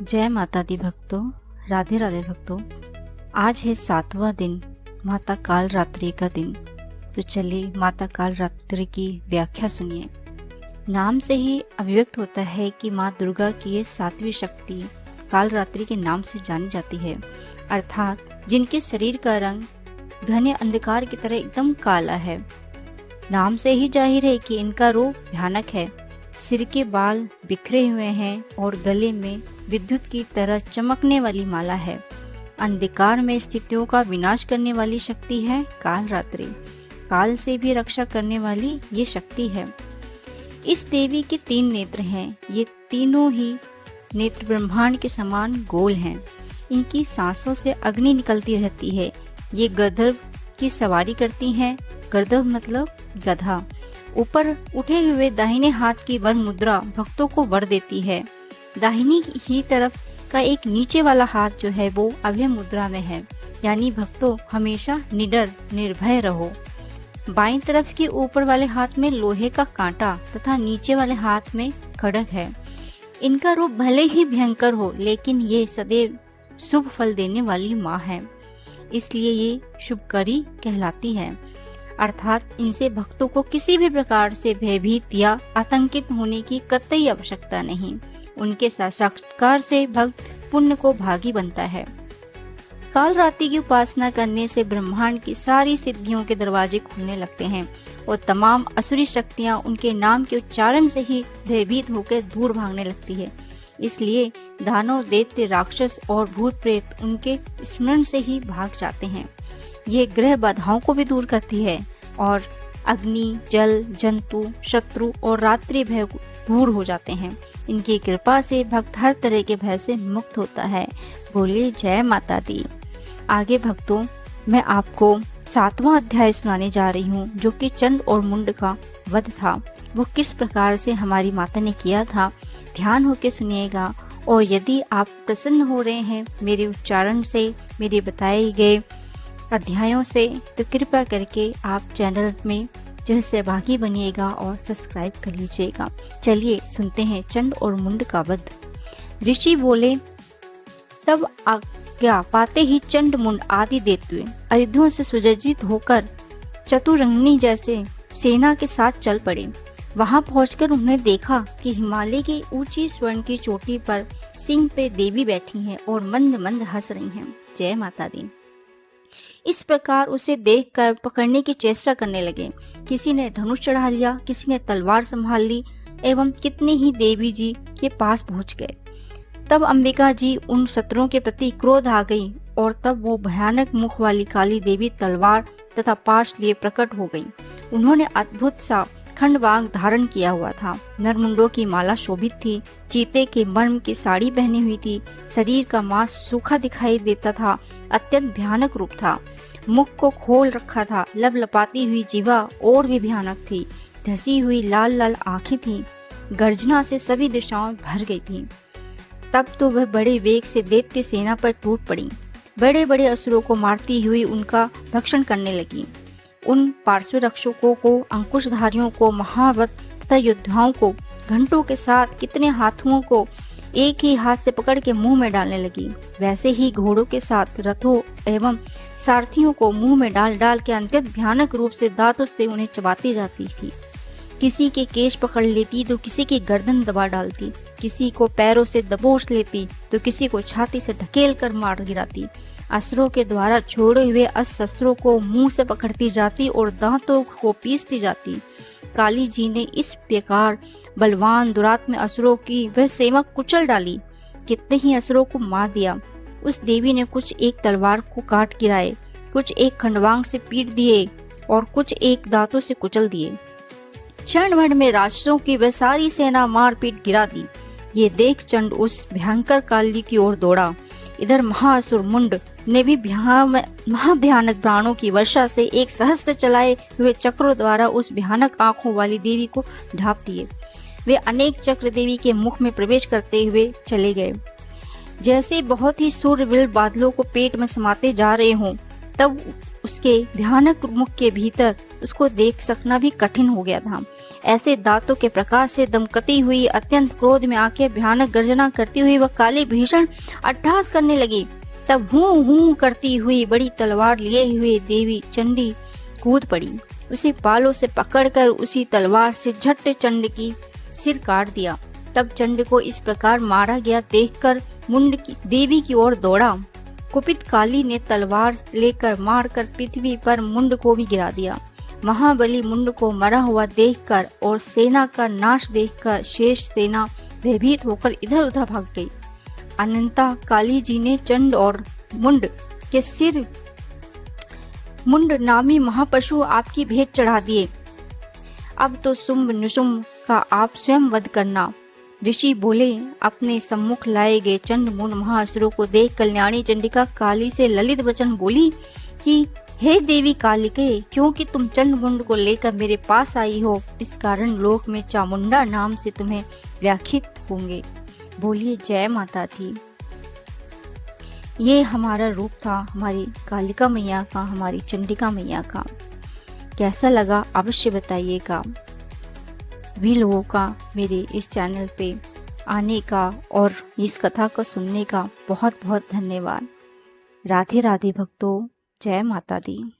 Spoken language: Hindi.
जय माता दी भक्तों, राधे राधे भक्तों। आज है 7वां दिन माता काल रात्रि का दिन। तो चलिए माता काल रात्रि की व्याख्या सुनिए। नाम से ही अभिव्यक्त होता है कि माँ दुर्गा की ये 7वीं शक्ति काल रात्रि के नाम से जानी जाती है, अर्थात जिनके शरीर का रंग घने अंधकार की तरह एकदम काला है। नाम से ही जाहिर है कि इनका रूप भयानक है। सिर के बाल बिखरे हुए हैं और गले में विद्युत की तरह चमकने वाली माला है। अंधकार में स्थितियों का विनाश करने वाली शक्ति है काल रात्रि। काल से भी रक्षा करने वाली ये शक्ति है। इस देवी के 3 नेत्र हैं। ये तीनों ही नेत्र ब्रह्मांड के समान गोल हैं। इनकी सांसों से अग्नि निकलती रहती है। ये गंधर्व की सवारी करती हैं। गंधर्व मतलब गधा। ऊपर उठे हुए दाहिने हाथ की वर मुद्रा भक्तों को वर देती है। दाहिनी ही तरफ का एक नीचे वाला हाथ जो है वो अभय मुद्रा में है, यानी भक्तों हमेशा निडर निर्भय रहो। बाईं तरफ के ऊपर वाले हाथ में लोहे का कांटा तथा नीचे वाले हाथ में खड्ग है। इनका रूप भले ही भयंकर हो, लेकिन ये सदैव शुभ फल देने वाली माँ है, इसलिए ये शुभकरी कहलाती है। अर्थात इनसे भक्तों को किसी भी प्रकार से भयभीत या आतंकित होने की कतई आवश्यकता नहीं। उनके साक्षात्कार से भक्त पुण्य को भागी बनता है। काल रात्रि की उपासना करने से ब्रह्मांड की सारी सिद्धियों के दरवाजे खुलने लगते हैं और तमाम असुरी शक्तियां उनके नाम के उच्चारण से ही भयभीत होकर दूर भागने लगती है। इसलिए दानव, दैत्य, राक्षस और भूत प्रेत उनके स्मरण से ही भाग जाते हैं। ये ग्रह बाधाओं को भी दूर करती है और अग्नि, जल, जंतु, शत्रु और रात्रि भय दूर हो जाते हैं। इनकी कृपा से भक्त हर तरह के भय से मुक्त होता है। बोलिए जय माता दी। आगे भक्तों, मैं आपको 7वां अध्याय सुनाने जा रही हूँ, जो कि चंड और मुंड का वध था। वो किस प्रकार से हमारी माता ने किया था, ध्यान होके सुनिएगा। और यदि आप प्रसन्न हो रहे हैं मेरे उच्चारण से, मेरे बताए गए अध्यायों से, तो कृपया करके आप चैनल में जो है सहभागी बनिएगा और सब्सक्राइब कर लीजिएगा। चलिए सुनते हैं चंड और मुंड का वध। ऋषि बोले, तब आज्ञा पाते ही चंड मुंड आदि दैत्य आयुधों से सुसज्जित होकर चतुरंगिनी जैसे सेना के साथ चल पड़े। वहां पहुंचकर उन्होंने देखा कि हिमालय की ऊंची स्वर्ण की चोटी पर सिंह पे देवी बैठी हैं और मंद मंद हंस रही हैं। जय माता दी। इस प्रकार उसे देखकर पकड़ने की चेष्टा करने लगे। किसी ने धनुष चढ़ा लिया, किसी ने तलवार संभाल ली एवं कितने ही देवी जी के पास पहुंच गए। तब अंबिका जी उन शत्रुओं के प्रति क्रोध आ गई और तब वो भयानक मुख वाली काली देवी तलवार तथा पाश लिए प्रकट हो गई। उन्होंने अद्भुत सा खंडवांग धारण किया हुआ था। नरमुंडों की माला शोभित थी। चीते के मर्म की साड़ी पहनी हुई थी। शरीर का मांस सूखा दिखाई देता था। अत्यंत भयानक रूप था। मुख को खोल रखा था। लपलपाती हुई जीवा और भी भयानक थी। धसी हुई लाल लाल आंखें थी। गर्जना से सभी दिशाओं भर गई थी। तब तो वह बड़े वेग से दैत्य सेना पर टूट पड़ी। बड़े बड़े असुरों को मारती हुई उनका भक्षण करने लगी। उन पार्श्व रक्षकों को, अंकुशधारियों को, महारथ तथा योद्धाओं को, घंटों के साथ कितने हाथुओं को एक ही हाथ से पकड़ के मुंह में डालने लगी। वैसे ही घोड़ों के साथ रथों एवं सारथियों को मुंह में डाल डाल के अत्यंत भयानक रूप से दांतों से उन्हें चबाती जाती थी। किसी के केश पकड़ लेती तो किसी की गर्दन दबा डालती। किसी को पैरों से दबोच लेती तो किसी को छाती से ढकेल कर मार गिराती। असुरों के द्वारा छोड़े हुए शस्त्रों को मुंह से पकड़ती जाती और दांतों को पीसती जाती। काली जी ने इस प्रकार बलवान दुरात्म असुरों की वह सेना कुचल डाली। कितने ही असुरों को मार दिया। उस देवी ने कुछ एक तलवार को काट गिराए, कुछ एक खंडवांग से पीट दिए और कुछ एक दांतों से कुचल दिए। क्षण भर में राक्षसों की वह सारी सेना मार पीट गिरा दी। ये देख चंड उस भयंकर काली की ओर दौड़ा। इधर महाअसुर मुंड ने भी महाभयानक प्राणों की वर्षा से एक सहस्त्र चलाए हुए चक्रों द्वारा उस भयानक आंखों वाली देवी को ढांप दिए। वे अनेक चक्र देवी के मुख में प्रवेश करते हुए चले गए। जैसे बहुत ही सूर्यविल बादलों को पेट में समाते जा रहे हों, तब उसके भयानक मुख के भीतर उसको देख सकना भी कठिन हो गया था। ऐसे दांतों के प्रकाश से दमकती हुई, अत्यंत क्रोध में आके भयानक गर्जना करती हुई वह काली भीषण अट्टहास करने लगी। तब हूं हूं करती हुई बड़ी तलवार लिए हुए देवी चंडी कूद पड़ी। उसे बालों से पकड़कर उसी तलवार से झट चंड की सिर काट दिया। तब चंड को इस प्रकार मारा गया देखकर मुंड की देवी की ओर दौड़ा। कुपित काली ने तलवार लेकर मारकर पृथ्वी पर मुंड को भी गिरा दिया। महाबली मुंड को मरा हुआ देखकर और सेना का नाश देखकर शेष सेना भयभीत होकर इधर उधर भाग गई। अनंता काली जी ने चंड और मुंड के सिर मुंड नामी महापशु आपकी भेंट चढ़ा दिए। अब तो शुंभ निशुंभ का आप स्वयं वध करना। ऋषि बोले। अपने सम्मुख लाए गए चंड मुंड महाअसुरों को देख कल्याणी चंडिका काली से ललित वचन बोली कि हे देवी कालिके, क्योंकि तुम चंड मुंड को लेकर मेरे पास आई हो, इस कारण लोक में चामुंडा नाम से तुम्हें व्याख्यित होंगे। बोलिए जय माता दी। ये हमारा रूप था, हमारी कालिका मैया का, हमारी चंडिका मैया का। कैसा लगा अवश्य बताइएगा। सभी लोगों का मेरे इस चैनल पे आने का और इस कथा को सुनने का बहुत बहुत धन्यवाद। राधे राधे भक्तों, जय माता दी।